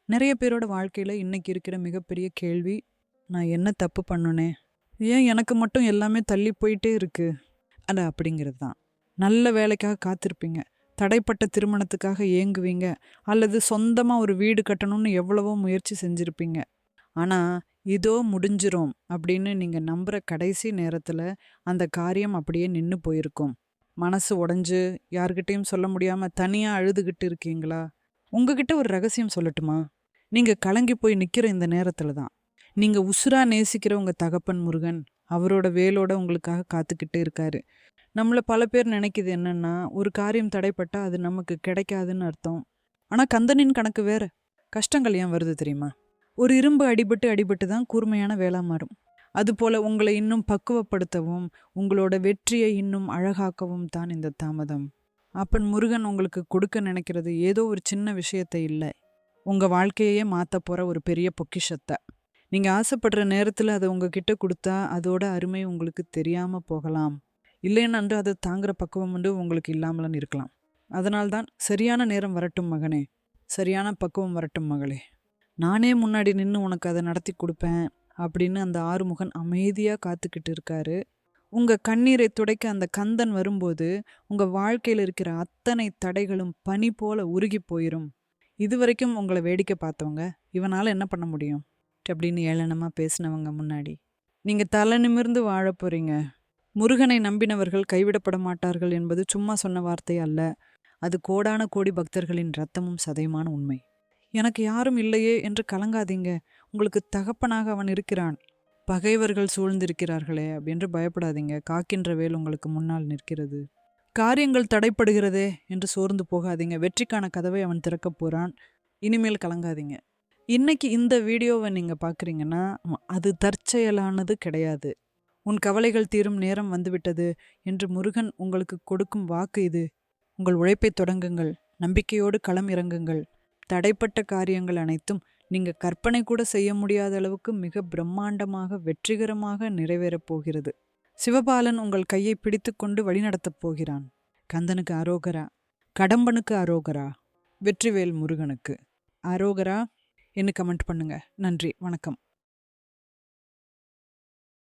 நிறைய பேரோட வாழ்க்கையில் இன்னைக்கு இருக்கிற மிகப்பெரிய கேள்வி, நான் என்ன தப்பு பண்ணுனேன், ஏன் எனக்கு மட்டும் எல்லாமே தள்ளி போயிட்டே இருக்கு அப்படிங்கிறது தான். நல்ல வேலைக்காக காத்திருப்பீங்க, தடைப்பட்ட திருமணத்துக்காக ஏங்குவீங்க, அல்லது சொந்தமாக ஒரு வீடு கட்டணும்னு எவ்வளவோ முயற்சி செஞ்சுருப்பீங்க. ஆனால் இதோ முடிஞ்சிரும் அப்படின்னு நீங்கள் நம்புகிற கடைசி நேரத்தில் அந்த காரியம் அப்படியே நின்று போயிருக்கும். மனசு உடஞ்சு யார்கிட்டையும் சொல்ல முடியாமல் தனியாக அழுதுகிட்டு இருக்கீங்களா? உங்ககிட்ட ஒரு ரகசியம் சொல்லட்டுமா? நீங்கள் கலங்கி போய் நிற்கிற இந்த நேரத்தில் தான் நீங்கள் உசுரா நேசிக்கிற உங்கள் தகப்பன் முருகன் அவரோட வேலோட உங்களுக்காக காத்துக்கிட்டு இருக்காரு. நம்மளை பல பேர் நினைக்கிது என்னன்னா, ஒரு காரியம் தடைப்பட்டா அது நமக்கு கிடைக்காதுன்னு அர்த்தம். ஆனால் கந்தனின் கணக்கு வேற. கஷ்டங்கள் ஏன் வருது தெரியுமா? ஒரு இரும்பு அடிபட்டு அடிபட்டு தான் கூர்மையான வேலா மாறும். அதுபோல் உங்களை இன்னும் பக்குவப்படுத்தவும் உங்களோட வெற்றியை இன்னும் அழகாக்கவும் தான் இந்த தாமதம். அப்பன் முருகன் உங்களுக்கு கொடுக்க நினைக்கிறது ஏதோ ஒரு சின்ன விஷயத்தை இல்லை, உங்கள் வாழ்க்கையே மாற்ற போகிற ஒரு பெரிய பொக்கிஷத்தை. நீங்கள் ஆசைப்படுற நேரத்தில் அதை உங்ககிட்ட கொடுத்தா அதோட அருமை உங்களுக்கு தெரியாமல் போகலாம். இல்லைன்னு அதை தாங்குற பக்குவம் உங்களுக்கு இல்லாமலன்னு இருக்கலாம். அதனால்தான் சரியான நேரம் வரட்டும் மகனே, சரியான பக்குவம் வரட்டும் மகளே, நானே முன்னாடி நின்று உனக்கு அதை நடத்தி கொடுப்பேன் அப்படின்னு அந்த ஆறுமுகன் அமைதியாக காத்துக்கிட்டு இருக்காரு. உங்கள் கண்ணீரை துடைக்க அந்த கந்தன் வரும்போது உங்கள் வாழ்க்கையில் இருக்கிற அத்தனை தடைகளும் பனி போல உருகி போயிடும். இதுவரைக்கும் உங்களை வேடிக்கை பார்த்தவங்க இவனால் என்ன பண்ண முடியும் அப்படின்னு ஏளனமாக பேசினவங்க முன்னாடி நீங்கள் தலை நிமிர்ந்து வாழ போகிறீங்க. முருகனை நம்பினவர்கள் கைவிடப்பட மாட்டார்கள் என்பது சும்மா சொன்ன வார்த்தை அல்ல, அது கோடான கோடி பக்தர்களின் இரத்தமும் சதையுமான உண்மை. எனக்கு யாரும் இல்லையே என்று கலங்காதீங்க, உங்களுக்கு தகப்பனாக அவன் இருக்கிறான். பகைவர்கள் சூழ்ந்திருக்கிறார்களே அப்படின்னு பயப்படாதீங்க, காக்கின்ற வேல் உங்களுக்கு முன்னால் நிற்கிறது. காரியங்கள் தடைப்படுகிறதே என்று சோர்ந்து போகாதீங்க, வெற்றிக்கான கதவை அவன் திறக்க போகிறான். இனிமேல் கலங்காதீங்க. இன்னைக்கு இந்த வீடியோவை நீங்கள் பார்க்குறீங்கன்னா அது தற்செயலானது கிடையாது. உன் கவலைகள் தீரும் நேரம் வந்துவிட்டது என்று முருகன் உங்களுக்கு கொடுக்கும் வாக்கு இது. உங்கள் உழைப்பை தொடங்குங்கள், நம்பிக்கையோடு களம் இறங்குங்கள். தடைப்பட்ட காரியங்கள் அனைத்தும் நீங்கள் கற்பனை கூட செய்ய முடியாத அளவுக்கு மிக பிரம்மாண்டமாக வெற்றிகரமாக நிறைவேறப் போகிறது. சிவபாலன் உங்கள் கையை பிடித்து கொண்டு வழிநடத்தப் போகிறான். கந்தனுக்கு அரோகரா, கடம்பனுக்கு அரோகரா, வெற்றிவேல் முருகனுக்கு அரோகரா என்று கமெண்ட் பண்ணுங்க. நன்றி, வணக்கம்.